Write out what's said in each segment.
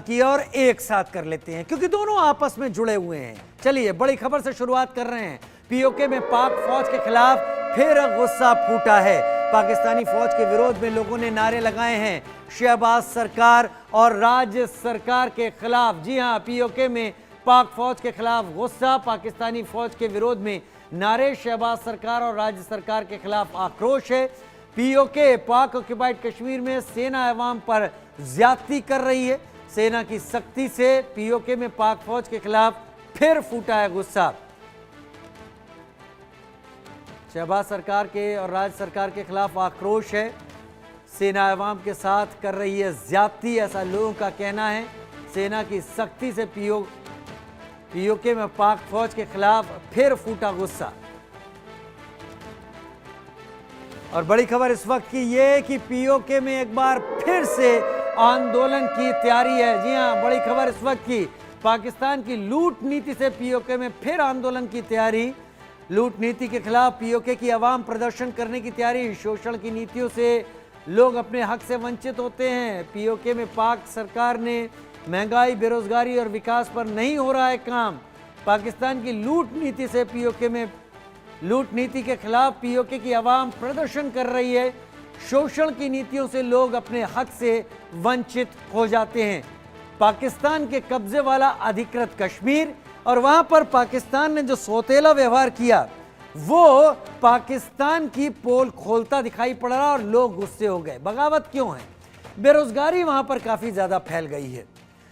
की और एक साथ कर लेते हैं क्योंकि दोनों आपस में जुड़े हुए हैं। चलिए बड़ी खबर से शुरुआत कर रहे हैं। पीओके में पाक फौज के खिलाफ फिर गुस्सा फूटा है। पाकिस्तानी फौज के विरोध में लोगों ने नारे लगाए हैं शहबाज सरकार और राज्य सरकार के खिलाफ। जी हां, पीओके में पाक फौज के खिलाफ गुस्सा, पाकिस्तानी फौज के विरोध में नारे, शहबाज सरकार और राज्य सरकार के खिलाफ आक्रोश है। पीओके पाक ऑक्युपाइड कश्मीर में सेना अवाम पर ज्यादती कर रही है। सेना की सख्ती से पीओके में पाक फौज के खिलाफ फिर फूटा है गुस्सा। शहबाज सरकार के और राज्य सरकार के खिलाफ आक्रोश है। सेना अवाम के साथ कर रही है ज्यादती, ऐसा लोगों का कहना है। सेना की सख्ती से पीओके में पाक फौज के खिलाफ फिर फूटा गुस्सा। और बड़ी खबर इस वक्त की ये कि पीओके में एक बार फिर से आंदोलन की तैयारी है। जी हां, बड़ी खबर इस वक्त की, पाकिस्तान की लूट नीति से पीओके में फिर आंदोलन की तैयारी। लूट नीति के खिलाफ पीओके की आवाम प्रदर्शन करने की तैयारी। शोषण की नीतियों से लोग अपने हक से वंचित होते हैं। पीओके में पाक सरकार ने महंगाई, बेरोजगारी और विकास पर नहीं हो रहा है काम। पाकिस्तान की लूट नीति से पीओके में लूट नीति के खिलाफ पीओके की आवाम प्रदर्शन कर रही है। शोषण की नीतियों से लोग अपने हक से वंचित हो जाते हैं। पाकिस्तान के कब्जे वाला अधिकृत कश्मीर और वहां पर पाकिस्तान ने जो सौतेला व्यवहार किया वो पाकिस्तान की पोल खोलता दिखाई पड़ रहा और लोग गुस्से हो गए। बगावत क्यों है? बेरोजगारी वहां पर काफी ज्यादा फैल गई है।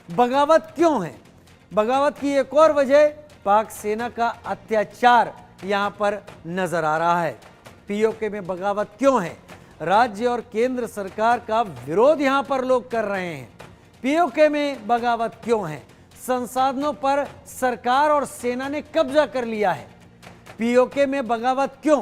बगावत क्यों है? बगावत की एक और वजह पाक सेना का अत्याचार यहां पर नजर आ रहा है। पीओके में बगावत क्यों है? राज्य और केंद्र सरकार का विरोध यहां पर लोग कर रहे हैं। पीओके में बगावत क्यों है? संसाधनों पर सरकार और सेना ने कब्जा कर लिया है। पीओके में बगावत क्यों?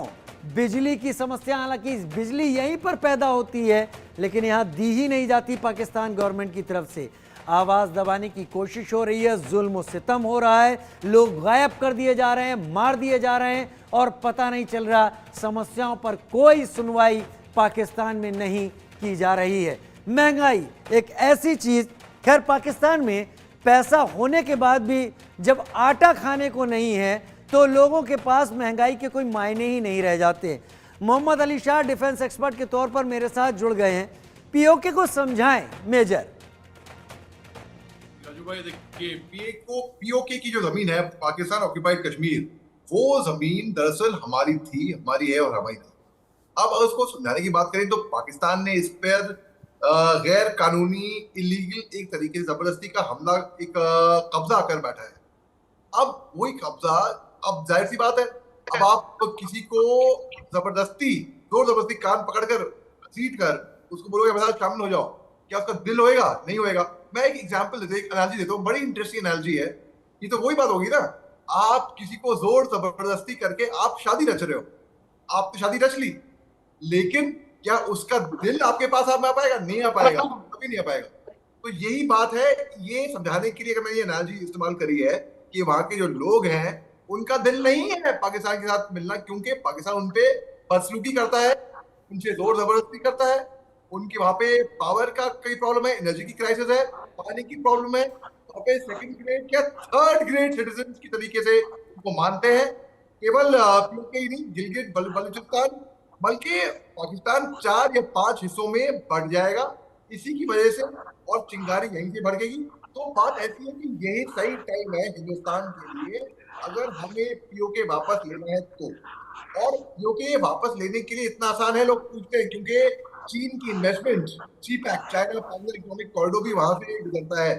बिजली की समस्या, हालांकि बिजली यहीं पर पैदा होती है लेकिन यहां दी ही नहीं जाती पाकिस्तान गवर्नमेंट की तरफ से। आवाज दबाने की कोशिश हो रही है, जुल्म सितम हो रहा है, लोग गायब कर दिए जा रहे हैं, मार दिए जा रहे हैं और पता नहीं चल रहा। समस्याओं पर कोई सुनवाई पाकिस्तान में नहीं की जा रही है। महंगाई एक ऐसी चीज, खैर पाकिस्तान में पैसा होने के बाद भी जब आटा खाने को नहीं है तो लोगों के पास महंगाई के कोई मायने ही नहीं रह जाते। मोहम्मद अली शाह डिफेंस एक्सपर्ट के तौर पर मेरे साथ जुड़ गए हैं। पीओके को समझाएं मेजर। भाई देखिए, पीओके की जो जमीन है पाकिस्तान ऑक्युपाइड कश्मीर, वो जमीन दरअसल हमारी थी, हमारी है और हमारी थी। अब अगर उसको समझाने की बात करें तो पाकिस्तान ने इस पर गैर कानूनी, इलीगल एक तरीके से जबरदस्ती का हमला, एक कब्जा कर बैठा है। अब वही कब्जा, अब जाहिर सी बात है, अब आप किसी को जबरदस्ती, जोर जबरदस्ती कान पकड़कर घसीट कर उसको बोलोगे मेरे साथ शामिल हो जाओ, क्या उसका दिल होएगा? नहीं होएगा। मैं एक एग्जांपल देता हूं, एक एनालॉजी देता हूं, बड़ी इंटरेस्टिंग एनालॉजी है। ये तो वही बात होगी ना, आप किसी को जोर जबरदस्ती करके आप शादी रच रहे हो, आपने शादी रच ली, लेकिन क्या उसका दिल आपके पास आ पाएगा? नहीं आ पाएगा, कभी नहीं आ पाएगा। तो यही बात है, ये समझाने के लिए अगर मैंने ये एनालॉजी इस्तेमाल करी है कि वहां के जो लोग हैं उनका दिल नहीं है पाकिस्तान के साथ मिलना, क्योंकि पाकिस्तान उनपे बदसलूकी करता है, उनसे जोर जबरदस्ती करता है, उनके वहां पे पावर का कई प्रॉब्लम है, एनर्जी की क्राइसिस है, पानी की प्रॉब्लम है। वहां पे सेकंड ग्रेड या थर्ड ग्रेड सिटीजन की तरीके से उनको मानते हैं। केवल पीओके ही नहीं, गिलगित बल्चिस्तान बल्कि पाकिस्तान 4 या 5 हिस्सों में बढ़ जाएगा इसी की वजह से, और चिंगारी यहीं से बढ़ेगी। तो बात ऐसी है कि यही सही टाइम है हिंदुस्तान के लिए अगर हमें पीओके वापस लेना है तो। और पीओके वापस लेने के लिए इतना आसान है, लोग पूछते हैं, क्योंकि चीन की investment, CPEC, China Pacific economic corridor भी वहां से गुजरता है।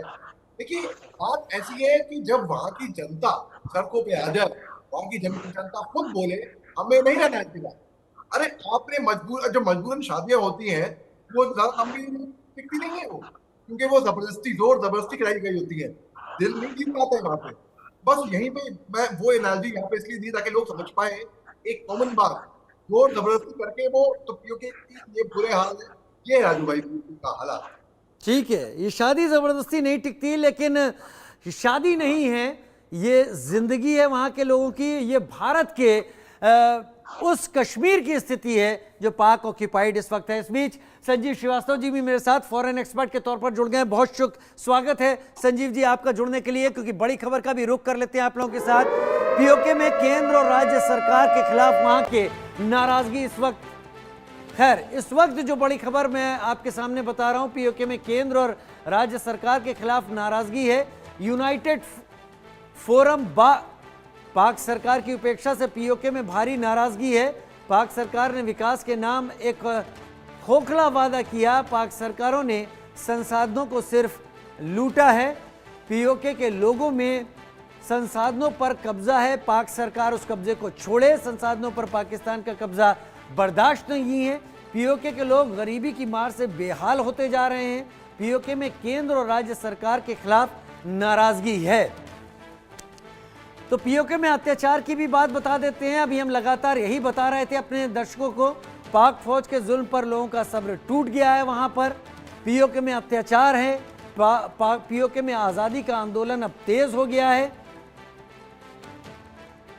देखिए, बात ऐसी है कि जब वहां की जनता सड़कों पे आ जाए, वहां की जनता खुद बोले हमें नहीं रहना है, अरे आपने जो मजबूरन शादियां होती हैं वो ज्यादा लंबी टिकती नहीं है, वो क्योंकि वो जबरदस्ती, जोर जबरदस्ती कराई गई होती है, दिल नहीं जीत पाते हैं वहां पे। बस यहीं पे मैं वो एनालॉजी यहाँ पे इसलिए दी ताकि लोग समझ पाए एक कॉमन बात, जोर जबरदस्ती करके वो तो पीओके ये बुरे हाल है। ये राजू भाई का हालात। ठीक है, ये शादी जबरदस्ती नहीं टिकती, लेकिन शादी नहीं है, ये जिंदगी है वहां के लोगों की। ये भारत के उस कश्मीर की स्थिति है जो पाक ऑक्यूपाइड इस वक्त है। इस बीच संजीव श्रीवास्तव जी भी मेरे साथ फॉरेन एक्सपर्ट के तौर पर जुड़ गए हैं। बहुत स्वागत है संजीव जी आपका जुड़ने के लिए, क्योंकि बड़ी खबर का भी रुख कर लेते हैं आप लोगों के साथ। पीओके में केंद्र और राज्य सरकार के खिलाफ वहां के नाराजगी इस वक्त, खैर इस वक्त जो बड़ी खबर मैं आपके सामने बता रहा हूं, पीओके में केंद्र और राज्य सरकार के खिलाफ नाराजगी है। यूनाइटेड फोरम पाक सरकार की उपेक्षा से पीओके में भारी नाराजगी है। पाक सरकार ने विकास के नाम एक खोखला वादा किया। पाक सरकारों ने संसाधनों को सिर्फ लूटा है। पीओके के लोगों में संसाधनों पर कब्जा है, पाक सरकार उस कब्जे को छोड़े। संसाधनों पर पाकिस्तान का कब्जा बर्दाश्त नहीं है। पीओके के लोग गरीबी की मार से बेहाल होते जा रहे हैं। पीओके में केंद्र और राज्य सरकार के खिलाफ नाराजगी है। तो पीओके में अत्याचार की भी बात बता देते हैं। अभी हम लगातार यही बता रहे थे अपने दर्शकों को, पाक फौज के जुल्म पर लोगों का सब्र टूट गया है। वहां पर पीओके में अत्याचार है। पीओके में आज़ादी का आंदोलन अब तेज हो गया है।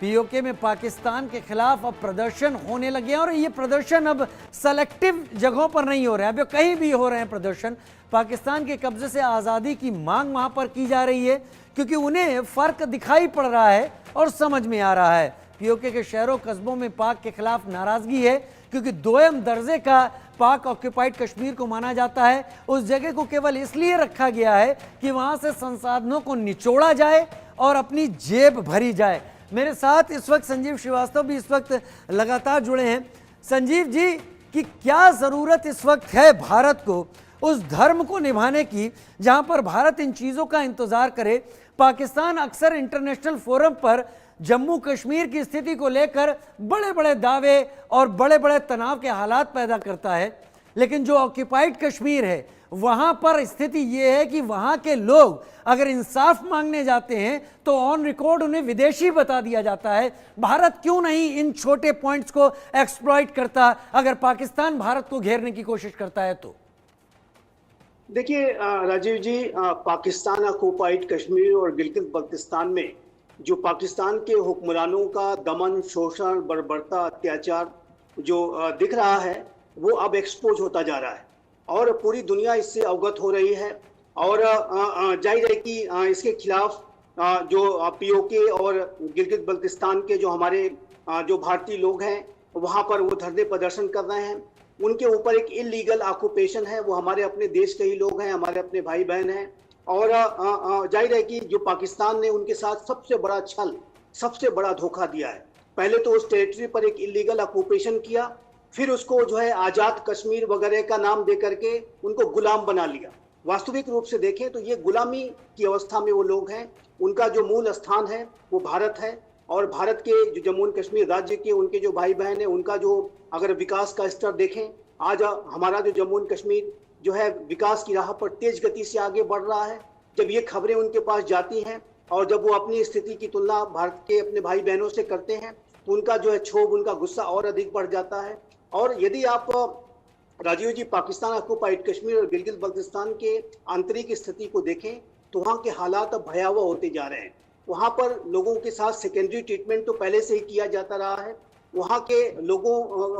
पीओके में पाकिस्तान के खिलाफ अब प्रदर्शन होने लगे हैं, और ये प्रदर्शन अब सेलेक्टिव जगहों पर नहीं हो रहे हैं, अब कहीं भी हो रहे हैं प्रदर्शन। पाकिस्तान के कब्जे से आज़ादी की मांग वहां पर की जा रही है, क्योंकि उन्हें फर्क दिखाई पड़ रहा है और समझ में आ रहा है। पीओके के शहरों कस्बों में पाक के खिलाफ नाराजगी है, क्योंकि दोयम दर्जे का पाक ऑक्यूपाइड कश्मीर को माना जाता है। उस जगह को केवल इसलिए रखा गया है कि वहां से संसाधनों को निचोड़ा जाए और अपनी जेब भरी जाए। मेरे साथ इस वक्त संजीव श्रीवास्तव भी इस वक्त लगातार जुड़े हैं। संजीव जी, कि क्या ज़रूरत इस वक्त है भारत को उस धर्म को निभाने की जहां पर भारत इन चीज़ों का इंतज़ार करे? पाकिस्तान अक्सर इंटरनेशनल फोरम पर जम्मू कश्मीर की स्थिति को लेकर बड़े बड़े दावे और बड़े बड़े तनाव के हालात पैदा करता है, लेकिन जो ऑक्यूपाइड कश्मीर है वहां पर स्थिति ये है कि वहां के लोग अगर इंसाफ मांगने जाते हैं तो ऑन रिकॉर्ड उन्हें विदेशी बता दिया जाता है। भारत क्यों नहीं इन छोटे पॉइंट्स को एक्सप्लॉइट करता अगर पाकिस्तान भारत को घेरने की कोशिश करता है तो? देखिए राजीव जी, पाकिस्तान ऑक्युपाइड कश्मीर और गिलगित बल्तिस्तान में जो पाकिस्तान के हुक्मरानों का दमन, शोषण, बर्बरता, अत्याचार जो दिख रहा है वो अब एक्सपोज होता जा रहा है और पूरी दुनिया इससे अवगत हो रही है। और जाहिर है कि इसके खिलाफ जो पीओके और गिलगित बल्तिस्तान के जो हमारे जो भारतीय लोग हैं वहाँ पर वो धरने प्रदर्शन कर रहे हैं। उनके ऊपर एक इलीगल ऑक्यूपेशन है, वो हमारे अपने देश के ही लोग हैं, हमारे अपने भाई बहन हैं। और जाहिर है कि जो पाकिस्तान ने उनके साथ सबसे बड़ा छल, सबसे बड़ा धोखा दिया है। पहले तो उस टेरिटरी पर एक इलीगल ऑक्यूपेशन किया, फिर उसको जो है आज़ाद कश्मीर वगैरह का नाम दे करके उनको गुलाम बना लिया। वास्तविक रूप से देखें तो ये गुलामी की अवस्था में वो लोग हैं। उनका जो मूल स्थान है वो भारत है, और भारत के जो जम्मू एंड कश्मीर राज्य के उनके जो भाई बहन हैं उनका जो अगर विकास का स्तर देखें, आज हमारा जो जम्मू एंड कश्मीर जो है विकास की राह पर तेज गति से आगे बढ़ रहा है। जब ये खबरें उनके पास जाती हैं और जब वो अपनी स्थिति की तुलना भारत के अपने भाई बहनों से करते हैं तो उनका जो है क्षोभ, उनका गुस्सा और अधिक बढ़ जाता है। और यदि आप राजीव जी पाकिस्तान ऑक्युपाइड कश्मीर और गिलगित बल्तिस्तान के आंतरिक स्थिति को देखें तो वहाँ के हालात अब भयावह होते जा रहे हैं। वहाँ पर लोगों के साथ सेकेंडरी ट्रीटमेंट तो पहले से ही किया जाता रहा है। वहाँ के लोगों,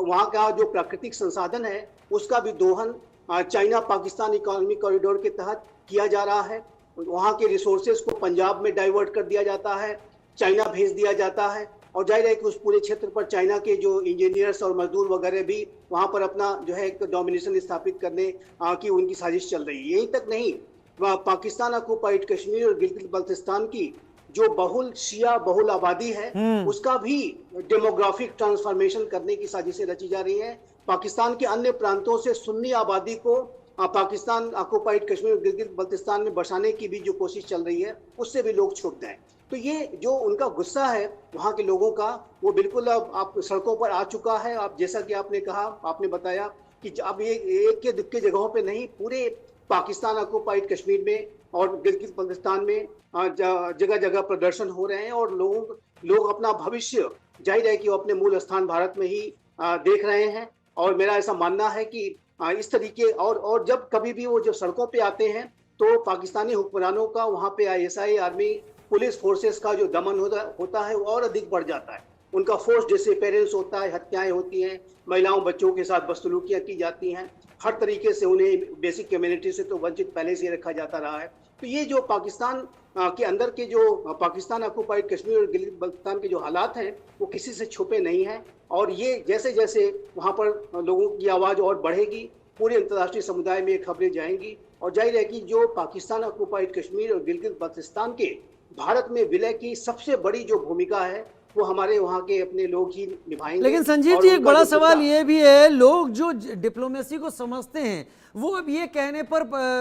वहाँ का जो प्राकृतिक संसाधन है उसका भी दोहन चाइना पाकिस्तान इकोनॉमिक कॉरिडोर के तहत किया जा रहा है। वहाँ के रिसोर्सेज को पंजाब में डाइवर्ट कर दिया जाता है, चाइना भेज दिया जाता है, और जाहिर है कि उस पूरे क्षेत्र पर चाइना के जो इंजीनियर्स और मजदूर वगैरह भी वहाँ पर अपना जो है एक डोमिनेशन स्थापित करने की उनकी साजिश चल रही है। यहीं तक नहीं, पाकिस्तान ऑक्युपाइड कश्मीर और गिलगित बल्तिस्तान की जो बहुल शिया बहुल आबादी है उसका भी डेमोग्राफिक ट्रांसफॉर्मेशन करने की साजिशें रची जा रही हैं। पाकिस्तान के अन्य प्रांतों से सुन्नी आबादी को पाकिस्तान ऑक्युपाइड कश्मीर और गिलगित बल्तिस्तान में बसाने की भी जो कोशिश चल रही है उससे भी लोग छूट गए। तो ये जो उनका गुस्सा है वहाँ के लोगों का वो बिल्कुल अब आप सड़कों पर आ चुका है। आप जैसा कि आपने कहा, आपने बताया कि अब ये एक के दुक्के जगहों पे नहीं, पूरे पाकिस्तान ऑक्युपाइड कश्मीर में और गिलगित बल्तिस्तान में जगह जगह प्रदर्शन हो रहे हैं और लोग अपना भविष्य जाहिर है कि वो अपने मूल स्थान भारत में ही देख रहे हैं। और मेरा ऐसा मानना है कि इस तरीके और जब कभी भी वो जब सड़कों पे आते हैं तो पाकिस्तानी हुक्मरानों का वहाँ पे ISI आर्मी पुलिस फोर्सेस का जो दमन होता है वो और अधिक बढ़ जाता है। उनका फोर्स डिसअपेरेंस होता है, हत्याएं होती हैं, महिलाओं बच्चों के साथ बदसलूकियां की जाती हैं, हर तरीके से उन्हें बेसिक कम्युनिटी से तो वंचित पहले से ही रखा जाता रहा है। तो ये जो पाकिस्तान के अंदर के जो पाकिस्तान ऑक्युपाइड कश्मीर और गिलगित बल्तिस्तान के जो हालात हैं वो किसी से छुपे नहीं हैं, और ये जैसे जैसे वहाँ पर लोगों की आवाज़ और बढ़ेगी, पूरे अंतर्राष्ट्रीय समुदाय में ये खबरें जाएंगी, और जाहिर है कि जो पाकिस्तान ऑक्युपाइड कश्मीर और गिलगित बल्तिस्तान के भारत में विलय की सबसे बड़ी जो भूमिका है वो हमारे वहाँ के अपने लोग ही निभाएंगे। लेकिन संजीव और जी, एक उनका बड़ा जो सवाल मुद्दा- ये भी है, लोग जो डिप्लोमेसी को समझते हैं वो अब ये कहने पर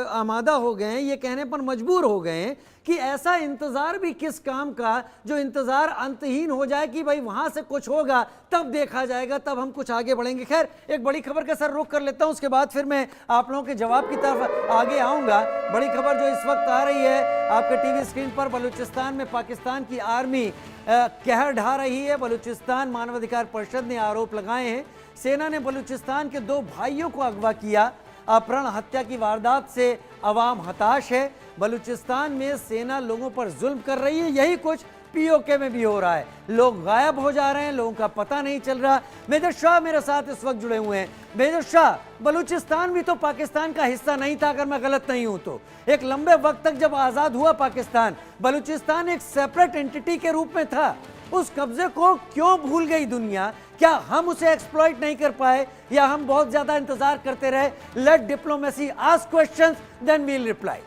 आमादा हो गए हैं, ये कहने पर मजबूर हो गए हैं कि ऐसा इंतजार भी किस काम का जो इंतजार अंतहीन हो जाए कि भाई वहां से कुछ होगा तब देखा जाएगा, तब हम कुछ आगे बढ़ेंगे। खैर, एक बड़ी खबर का सर रुख कर लेता हूं, उसके बाद फिर मैं आप लोगों के जवाब की तरफ आगे आऊंगा। बड़ी खबर जो इस वक्त आ रही है आपके टीवी स्क्रीन पर, बलूचिस्तान में पाकिस्तान की आर्मी कहर ढा रही है। बलूचिस्तान मानवाधिकार परिषद ने आरोप लगाए हैं सेना ने बलूचिस्तान के 2 भाइयों को अगवा किया। अपहरण हत्या की वारदात से अवाम हताश है। बलूचिस्तान में सेना लोगों पर जुल्म कर रही है, यही कुछ पीओके में भी हो रहा है। लोग गायब हो जा रहे हैं, लोगों का पता नहीं चल रहा। मेजर शाह मेरे साथ इस वक्त जुड़े हुए हैं। मेजर शाह, बलूचिस्तान भी तो पाकिस्तान का हिस्सा नहीं था अगर मैं गलत नहीं हूं तो। एक लंबे वक्त तक जब आजाद हुआ पाकिस्तान, बलूचिस्तान एक सेपरेट एंटिटी के रूप में था। उस कब्जे को क्यों भूल गई दुनिया? क्या हम उसे एक्सप्लॉइट नहीं कर पाए, या हम बहुत ज्यादा इंतजार करते रहे? Let diplomacy ask questions, then we will reply.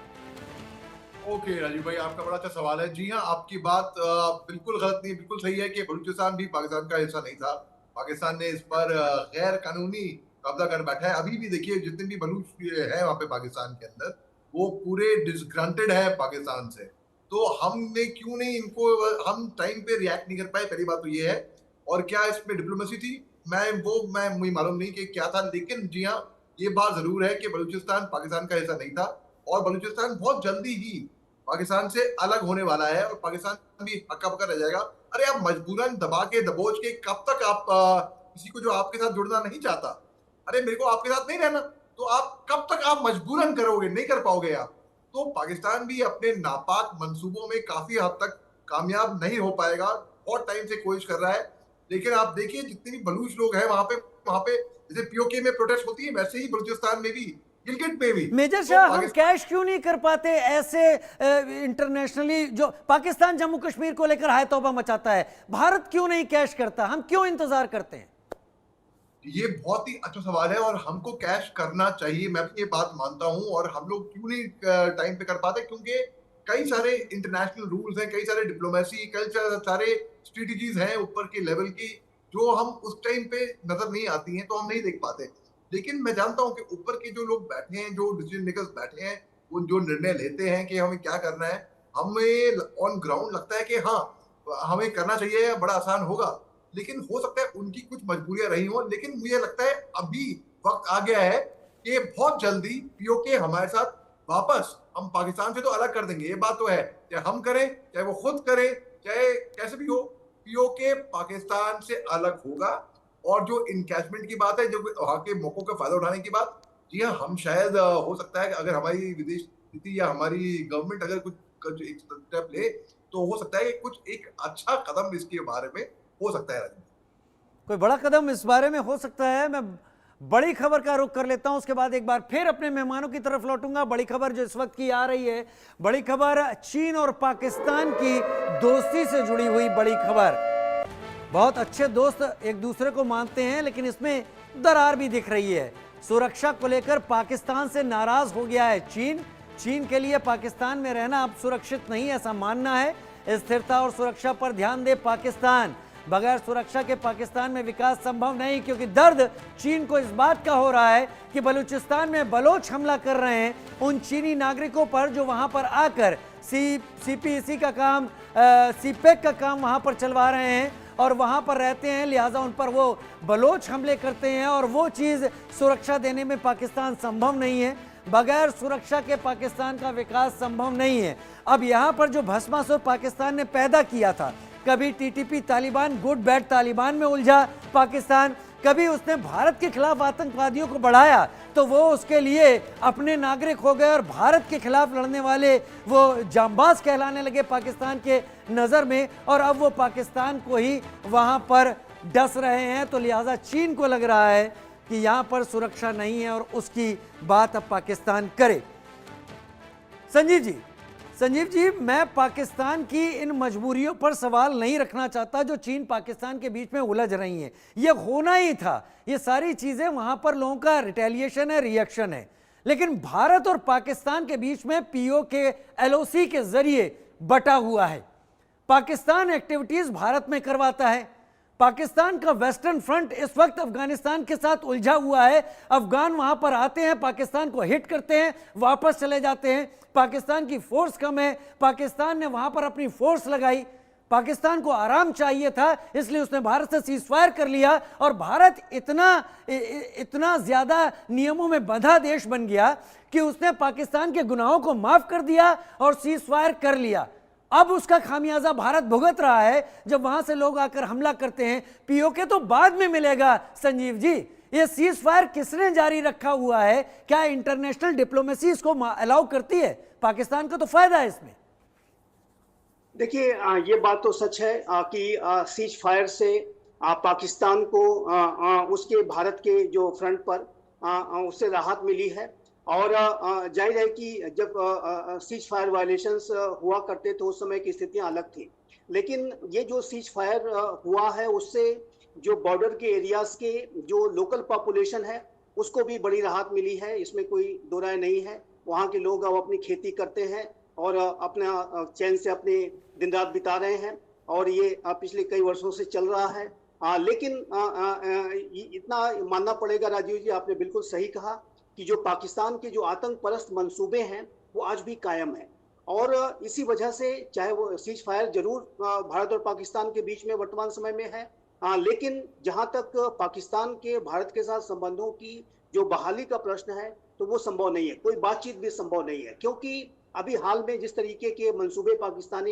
Okay Rajiv भाई, आपका बड़ा अच्छा सवाल है। जी हाँ, आपकी बात बिल्कुल गलत नहीं, बिल्कुल सही है कि बलूचिस्तान भी पाकिस्तान का हिस्सा नहीं था। पाकिस्तान ने इस पर गैर कानूनी कब्जा कर बैठा है। अभी भी देखिए जितने भी बलूच है वहाँ पे पाकिस्तान के अंदर, वो पूरे डिसग्रांटेड है पाकिस्तान से। तो हमने क्यों नहीं इनको, हम टाइम पे रिएक्ट नहीं कर पाए, पहली बात तो ये है। और क्या इसमें डिप्लोमेसी थी, मैं मुझे मालूम नहीं कि क्या था, लेकिन जी हाँ, ये बात जरूर है कि बलूचिस्तान पाकिस्तान का हिस्सा नहीं था, और बलूचिस्तान बहुत जल्दी ही पाकिस्तान से अलग होने वाला है, और पाकिस्तान भी हक्का बक्का रह जाएगा। अरे आप मजबूरन दबा के दबोच के कब तक आप किसी को जो आपके साथ जुड़ना नहीं चाहता, अरे मेरे को आपके साथ नहीं रहना, तो आप कब तक आप मजबूरन करोगे, नहीं कर पाओगे आप। तो पाकिस्तान भी अपने नापाक मंसूबों में काफी हद तक कामयाब नहीं हो पाएगा, बहुत टाइम से कोशिश कर रहा है। लेकिन आप देखिए जितने भी बलूच लोग हैं वहां पे जैसे पीओके में प्रोटेस्ट होती है, वैसे ही बलूचिस्तान में भी, गिलगित में भी। मेजर तो शाह, हम कैश क्यों नहीं कर पाते ऐसे इंटरनेशनली? जो पाकिस्तान जम्मू कश्मीर को लेकर हाय तौबा मचाता है, भारत क्यों नहीं कैश करता? हम क्यों इंतजार करते हैं? ये बहुत ही अच्छा सवाल है, और हमको कैश करना चाहिए, मैं भी ये बात मानता हूं। और हम लोग क्यों नहीं टाइम पे कर पाते? क्योंकि कई सारे इंटरनेशनल रूल्स हैं, कई सारे डिप्लोमेसी, कई सारे स्ट्रेटजीज हैं ऊपर के लेवल की, जो हम उस टाइम पे नजर नहीं आती हैं, तो हम नहीं देख पाते। लेकिन मैं जानता हूं कि ऊपर के जो लोग बैठे हैं, जो डिसीजन मेकर्स बैठे हैं, वो जो निर्णय लेते हैं कि हमें क्या करना है, हमें ऑन ग्राउंड लगता है कि हाँ हमें करना चाहिए, बड़ा आसान होगा। लेकिन हो सकता है उनकी कुछ मजबूरियां रही हो, लेकिन मुझे लगता है अभी वक्त आ गया है कि बहुत जल्दी पीओके हमारे साथ वापस, हम पाकिस्तान से तो अलग कर देंगे, ये बात तो है, चाहे हम करें चाहे वो खुद करें, चाहे कैसे भी हो, पीओके पाकिस्तान से अलग होगा। और जो इनकैशमेंट की बात है, जो वहां के मौकों का फायदा उठाने की बात, जी हाँ, हम शायद हो सकता है कि अगर हमारी विदेश नीति या हमारी गवर्नमेंट अगर कुछ एक स्टेप ले, तो हो सकता है कि कुछ एक अच्छा कदम इसके बारे में हो सकता है। कोई बड़ा कदम इस बारे में हो सकता है। मैं बड़ी खबर का रुख कर लेता हूं, उसके बाद एक बार फिर अपने मेहमानों की तरफ लौटूंगा। बड़ी खबर जो इस वक्त की आ रही है, बड़ी खबर चीन और पाकिस्तान की दोस्ती से जुड़ी हुई बड़ी खबर। बहुत अच्छे दोस्त एक दूसरे को मानते हैं, लेकिन इसमें दरार भी दिख रही है। सुरक्षा को लेकर पाकिस्तान से नाराज हो गया है चीन के लिए पाकिस्तान में रहना अब सुरक्षित नहीं, ऐसा मानना है। स्थिरता और सुरक्षा पर ध्यान दे पाकिस्तान। बगैर सुरक्षा के पाकिस्तान में विकास संभव नहीं, क्योंकि दर्द चीन को इस बात का हो रहा है कि बलूचिस्तान में बलोच हमला कर रहे हैं उन चीनी नागरिकों पर जो वहां पर आकर सीपीईसी का काम, सीपेक का काम वहां पर चलवा रहे हैं और वहां पर रहते हैं, लिहाजा उन पर वो बलोच हमले करते हैं, और वो चीज़ सुरक्षा देने में पाकिस्तान संभव नहीं है। बगैर सुरक्षा के पाकिस्तान का विकास संभव नहीं है। अब यहाँ पर जो भस्मासुर पाकिस्तान ने पैदा किया था, कभी TTP Taliban, good bad Taliban में उलझा पाकिस्तान, कभी उसने भारत के खिलाफ आतंकवादियों को बढ़ाया तो वो उसके लिए अपने नागरिक हो गए और भारत के खिलाफ लड़ने वाले वो जांबाज कहलाने लगे पाकिस्तान के नज़र में, और अब वो पाकिस्तान को ही वहाँ पर डस रहे हैं। तो लिहाजा चीन को लग रहा है कि यहाँ पर सुरक्षा नहीं है और उसकी बात अब पाकिस्तान करे। संजीव जी, मैं पाकिस्तान की इन मजबूरियों पर सवाल नहीं रखना चाहता जो चीन पाकिस्तान के बीच में उलझ रही हैं। ये होना ही था, ये सारी चीज़ें वहाँ पर लोगों का रिटेलिएशन है, रिएक्शन है। लेकिन भारत और पाकिस्तान के बीच में पीओके एलओसी के जरिए बटा हुआ है। पाकिस्तान एक्टिविटीज़ भारत में करवाता है। पाकिस्तान का वेस्टर्न फ्रंट इस वक्त अफगानिस्तान के साथ उलझा हुआ है। अफगान वहां पर आते हैं, पाकिस्तान को हिट करते हैं, वापस चले जाते हैं। पाकिस्तान की फोर्स कम है, पाकिस्तान ने वहां पर अपनी फोर्स लगाई। पाकिस्तान को आराम चाहिए था, इसलिए उसने भारत से सीज फायर कर लिया और भारत इतना ज्यादा नियमों में बंधा देश बन गया कि उसने पाकिस्तान के गुनाहों को माफ कर दिया और सीज फायर कर लिया। अब उसका खामियाजा भारत भुगत रहा है जब वहां से लोग आकर हमला करते हैं। पीओके तो बाद में मिलेगा। संजीव जी, ये सीज फायर किसने जारी रखा हुआ है? क्या इंटरनेशनल डिप्लोमेसी इसको अलाउ करती है? पाकिस्तान को तो फायदा है इसमें। देखिए, ये बात तो सच है कि सीज फायर से पाकिस्तान को उसके भारत के जो फ्रंट पर उससे राहत मिली है। और जाहिर है कि जब सीज फायर वायलेशंस हुआ करते तो उस समय की स्थितियां अलग थी। लेकिन ये जो सीज फायर हुआ है उससे जो बॉर्डर के एरियाज के जो लोकल पॉपुलेशन है उसको भी बड़ी राहत मिली है, इसमें कोई दो राय नहीं है। वहाँ के लोग अब अपनी खेती करते हैं और अपना चैन से अपने दिन रात बिता रहे हैं और ये पिछले कई वर्षों से चल रहा है। लेकिन इतना मानना पड़ेगा राजीव जी, आपने बिल्कुल सही कहा कि जो पाकिस्तान के जो आतंक परस्त मंसूबे हैं वो आज भी कायम है। और इसी वजह से चाहे वो सीज फायर जरूर भारत और पाकिस्तान के बीच में वर्तमान समय में है, लेकिन जहां तक पाकिस्तान के भारत के साथ संबंधों की जो बहाली का प्रश्न है तो वो संभव नहीं है, कोई बातचीत भी संभव नहीं है। क्योंकि अभी हाल में जिस तरीके के मंसूबे पाकिस्तान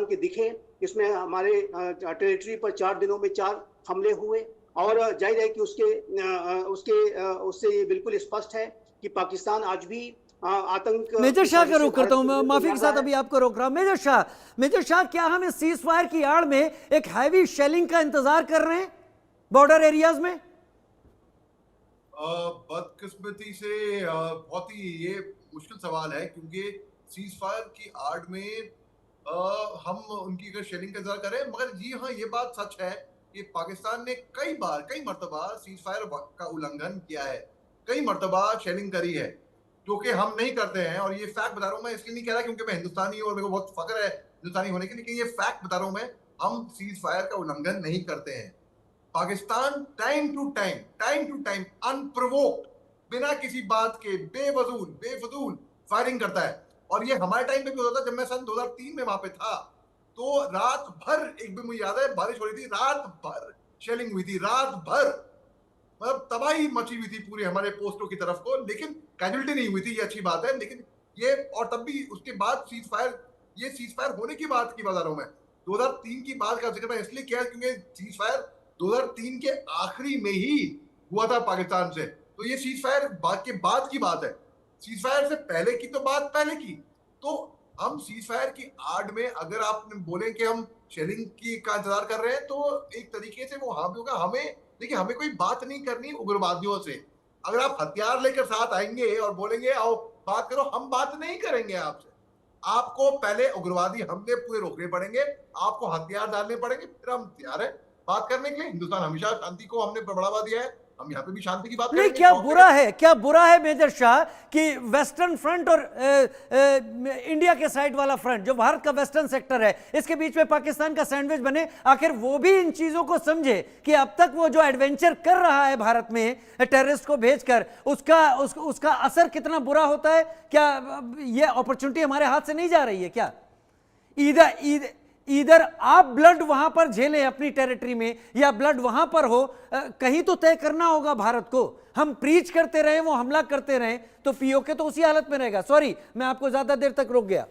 के दिखे, इसमें हमारे टेरिटरी पर 4 दिनों में 4 हमले हुए और जाहिर है कि उससे ये बिल्कुल स्पष्ट है कि पाकिस्तान आज भी आतंक। मेजर शाह का रुख करता हूं मैं, माफी के साथ अभी आपको रोक रहा हूं। मेजर शाह, क्या हम इस सीज फायर की आड़ में एक हैवी शेलिंग का इंतजार कर रहे हैं बॉर्डर एरियाज में? बदकिस्मती से बहुत ही ये मुश्किल सवाल है, क्योंकि सीज फायर की आड़ में हम उनकी अगर शेलिंग का इंतजार करें, मगर जी हाँ, ये बात सच है कि पाकिस्तान ने कई मर्तबा सीज फायर का उल्लंघन किया है, कई मर्तबा शेलिंग करी है, जो कि हम नहीं करते हैं। और ये फैक्ट बता रहा हूँ मैं, इसलिए नहीं कह रहा क्योंकि मैं हिंदुस्तानी हूँ और मेरे को बहुत फख्र है हिंदुस्तानी होने के, लेकिन ये फैक्ट बता रहा हूँ मैं, हम सीज फायर का उल्लंघन नहीं करते हैं। Pakistan time to time unprovoked, बिना किसी बात के बेफजूल फायरिंग करता है। और ये हमारे टाइम पे भी होता था। जब मैं सन 2003 में वहां पे था तो रात भर, एक भी मुझे याद है, बारिश हो रही थी, रात भर शेलिंग हुई थी, रात भर, मतलब तबाही मची हुई थी पूरे हमारे पोस्टों की तरफ को, लेकिन कैजुअलिटी नहीं हुई थी, ये अच्छी बात है। लेकिन ये, और तब भी उसके बाद सीज फायर होने की बात की बता रहा हूं मैं। 2003 की बात का जिक्र मैं इसलिए किया क्योंकि सीज फायर 2003 के आखिरी में ही हुआ था पाकिस्तान से, तो ये सीज फायर के बाद की बात है। सीज फायर से पहले की तो बात पहले की। तो हम सीज फायर की आड़ में अगर आप बोले कि हम शेलिंग की का इंतजार कर रहे हैं, तो एक तरीके से वो हाँ भी होगा। हमें देखिए, हमें कोई बात नहीं करनी उग्रवादियों से। अगर आप हथियार लेकर साथ आएंगे और बोलेंगे आओ बात करो, हम बात नहीं करेंगे आपसे। आपको पहले उग्रवादी हमले पूरे रोकने पड़ेंगे, आपको हथियार डालने पड़ेंगे, फिर हम तैयार है बात करने के लिए। हिंदुस्तान हमेशा शांति को हमने बढ़ावा दिया है, हम यहाँ पे भी शांति की बात नहीं। करेंगे। क्या बुरा है मेजर शाह कि वेस्टर्न फ्रंट और इंडिया के साइड वाला फ्रंट जो भारत का वेस्टर्न सेक्टर है, इसके बीच में पाकिस्तान का सैंडविच बने? आखिर वो भी इन चीजों को समझे कि अब तक वो जो एडवेंचर कर रहा है भारत में टेररिस्ट को भेजकर, उसका असर कितना बुरा होता है। क्या ये अपॉर्चुनिटी हमारे हाथ से नहीं जा रही है क्या? इधर आप ब्लड वहां पर झेलें अपनी टेरिटरी में, या ब्लड वहां पर हो, कहीं तो तय करना होगा भारत को। हम प्रीच करते रहे, वो हमला करते रहे, तो पीओके तो उसी हालत में रहेगा। सॉरी, मैं आपको ज्यादा देर तक रोक गया।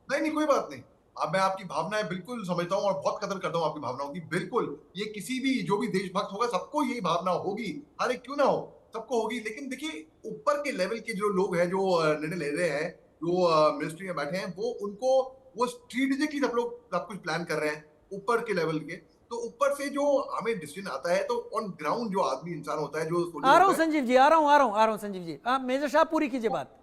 नहीं, कोई बात नहीं। अब मैं आपकी भावनाएं बिल्कुल समझता हूँ और बहुत कदर करता हूँ आपकी भावनाओं की। बिल्कुल, ये किसी भी जो भी देशभक्त होगा सबको यही भावना होगी, हर एक क्यों ना हो, सबको होगी। लेकिन देखिए ऊपर के लेवल के जो लोग हैं, जो निर्णय ले रहे हैं, जो मिनिस्ट्री में बैठे हैं, वो उनको वो स्ट्रेटेजिकली सब लोग सब कुछ प्लान कर रहे हैं ऊपर के लेवल के। तो ऊपर से जो हमें डिसीजन आता है, तो ऑन ग्राउंड जो आदमी इंसान होता है, जो सोल्जर आ रहा हूं होता है, संजीव जी, आ रहा हूं संजीव जी। मेजर साहब पूरी कीजिए बात।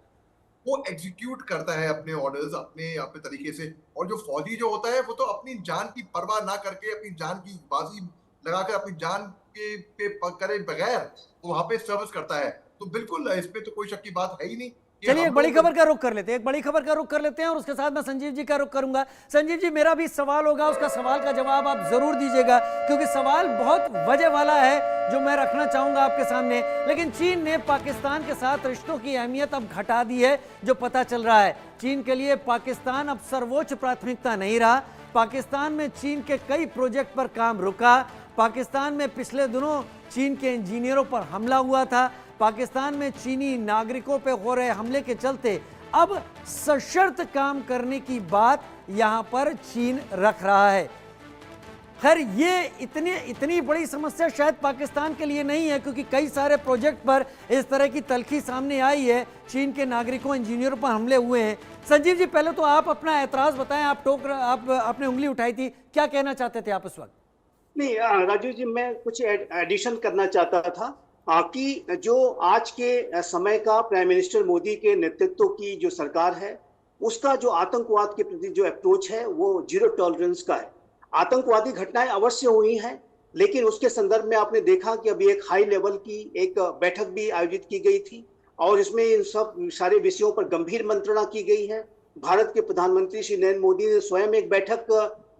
वो एग्जीक्यूट करता है अपने ऑर्डर्स अपने अपने तरीके से। और जो फौजी जो होता है वो तो अपनी जान की परवाह ना करके, अपनी जान की बाजी लगाकर, अपनी जान पे करे बगैर वो वहां पे सर्विस करता है। तो बिल्कुल इस पे तो कोई शक की बात है ही नहीं कि चलिए एक हम बड़ी लोग। खबर का रुख कर लेते हैं, एक बड़ी खबर का रुख कर लेते हैं और उसके साथ मैं संजीव जी का रुख करूंगा। संजीव जी, मेरा भी सवाल होगा, उसका सवाल का जवाब आप जरूर दीजिएगा क्योंकि सवाल बहुत वजह वाला है जो मैं रखना चाहूंगा आपके सामने। लेकिन चीन ने पाकिस्तान के साथ रिश्तों की अहमियत अब घटा दी है, जो पता चल रहा है। चीन के लिए पाकिस्तान अब सर्वोच्च प्राथमिकता नहीं रहा। पाकिस्तान में चीन के कई प्रोजेक्ट पर काम रुका। पाकिस्तान में पिछले दिनों चीन के इंजीनियरों पर हमला हुआ था। पाकिस्तान में चीनी नागरिकों पर हो रहे हमले के चलते अब सशर्त काम करने की बात यहां पर चीन रख रहा है। खैर, ये इतनी बड़ी समस्या शायद पाकिस्तान के लिए नहीं है क्योंकि कई सारे प्रोजेक्ट पर इस तरह की तल्खी सामने आई है, चीन के नागरिकों इंजीनियरों पर हमले हुए हैं। संजीव जी, पहले तो आप अपना एतराज बताएं। आप आपने उंगली उठाई थी, क्या कहना चाहते थे आप इस वक्त? नहीं, राजीव जी, मैं कुछ एडिशन करना चाहता था कि जो आज के समय का प्राइम मिनिस्टर मोदी के नेतृत्व की जो सरकार है, उसका जो आतंकवाद के प्रति जो अप्रोच है वो जीरो टॉलरेंस का है। आतंकवादी घटनाएं अवश्य हुई हैं, लेकिन उसके संदर्भ में आपने देखा कि अभी एक हाई लेवल की एक बैठक भी आयोजित की गई थी और इसमें इन सब सारे विषयों पर गंभीर मंत्रणा की गई है। भारत के प्रधानमंत्री श्री नरेंद्र मोदी ने स्वयं एक बैठक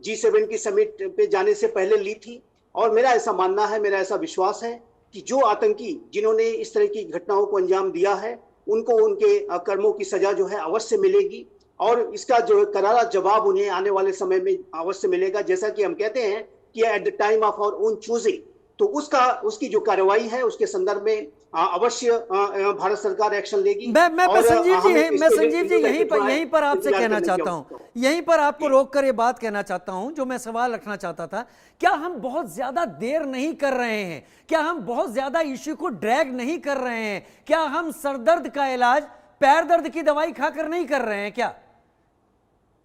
G7 की समिट पे जाने से पहले ली थी और मेरा ऐसा मानना है, मेरा ऐसा विश्वास है कि जो आतंकी जिन्होंने इस तरह की घटनाओं को अंजाम दिया है, उनको उनके कर्मों की सजा जो है अवश्य मिलेगी और इसका जो करारा जवाब उन्हें आने वाले समय में अवश्य मिलेगा। जैसा कि हम कहते हैं कि at the time of our own choosing, तो उसकी जो कार्रवाई है उसके संदर्भ में अवश्य भारत सरकार एक्शन लेगी। मैं संजीव जी यहीं पर आपसे इंतजार कहना करने की चाहता हूं, आवश्यकता है। यहीं पर आपको रोक कर ये बात कहना चाहता हूं जो मैं सवाल रखना चाहता था। क्या हम बहुत ज्यादा देर नहीं कर रहे हैं? क्या हम बहुत ज्यादा इश्यू को ड्रैग नहीं कर रहे हैं? क्या हम सरदर्द का इलाज पैर दर्द की दवाई खाकर नहीं कर रहे हैं क्या?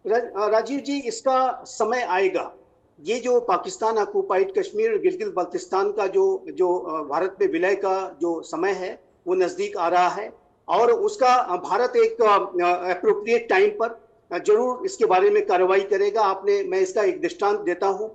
राजीव जी, इसका समय आएगा। ये जो पाकिस्तान ऑक्युपाइड कश्मीर और गिलगित बल्तिस्तान का जो भारत में विलय का जो समय है वो नजदीक आ रहा है और उसका भारत एक एप्रोप्रिएट टाइम पर जरूर इसके बारे में कार्रवाई करेगा। मैं इसका एक दृष्टांत देता हूं।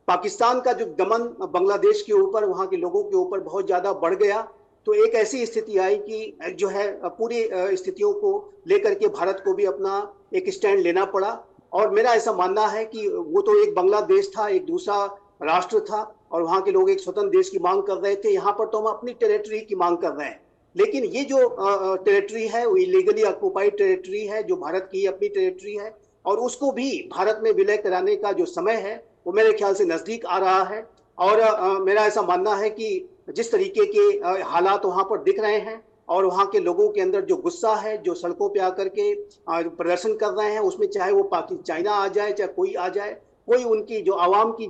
पाकिस्तान का जो दमन बांग्लादेश के ऊपर, वहां के लोगों के ऊपर बहुत ज्यादा बढ़ गया, तो एक ऐसी स्थिति आई कि जो है पूरी स्थितियों को लेकर के भारत को भी अपना एक स्टैंड लेना पड़ा। और मेरा ऐसा मानना है कि वो तो एक बांग्लादेश था, एक दूसरा राष्ट्र था और वहां के लोग एक स्वतंत्र देश की मांग कर रहे थे। यहाँ पर तो हम अपनी टेरिटरी की मांग कर रहे हैं, लेकिन ये जो टेरिटरी है वो इलीगली ऑक्युपाइड टेरिटरी है, जो भारत की अपनी टेरिटरी है और उसको भी भारत में विलय कराने का जो समय है वो मेरे ख्याल से नजदीक आ रहा है। और मेरा ऐसा मानना है कि जिस तरीके के हालात वहां पर दिख रहे हैं और वहां के लोगों के अंदर जो गुस्सा है, जो सड़कों पे आकर के प्रदर्शन कर रहे हैं, उसमें चाहे वो चाइना आ जाए, चाहे कोई आ जाए, कोई उनकी जो आवाम की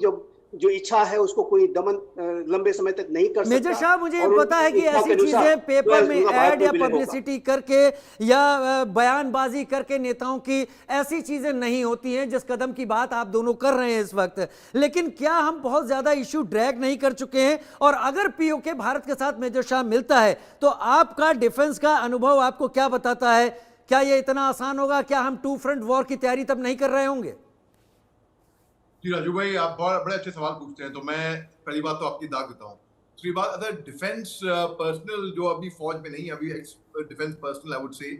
जो इच्छा है उसको कोई दमन लंबे समय तक नहीं कर सकता। मेजर साहब, मुझे पता है कि ऐसी चीजें पेपर में ऐड या पब्लिसिटी करके या बयानबाजी करके नेताओं की ऐसी चीजें नहीं होती हैं जिस कदम की बात आप दोनों कर रहे हैं इस वक्त। लेकिन क्या हम बहुत ज्यादा इश्यू ड्रैग नहीं कर चुके हैं? और अगर पीओके भारत के साथ मेजर साहब मिलता है तो आपका डिफेंस का अनुभव आपको क्या बताता है? क्या यह इतना आसान होगा? क्या हम टू फ्रंट वॉर की तैयारी तब नहीं कर रहे होंगे? जी राजू भाई, आप बहुत बड़े अच्छे सवाल पूछते हैं। तो मैं पहली बात तो आपकी दाग देता हूँ। दूसरी बात, अगर डिफेंस पर्सनल जो अभी फौज में नहीं, अभी defence personal I would say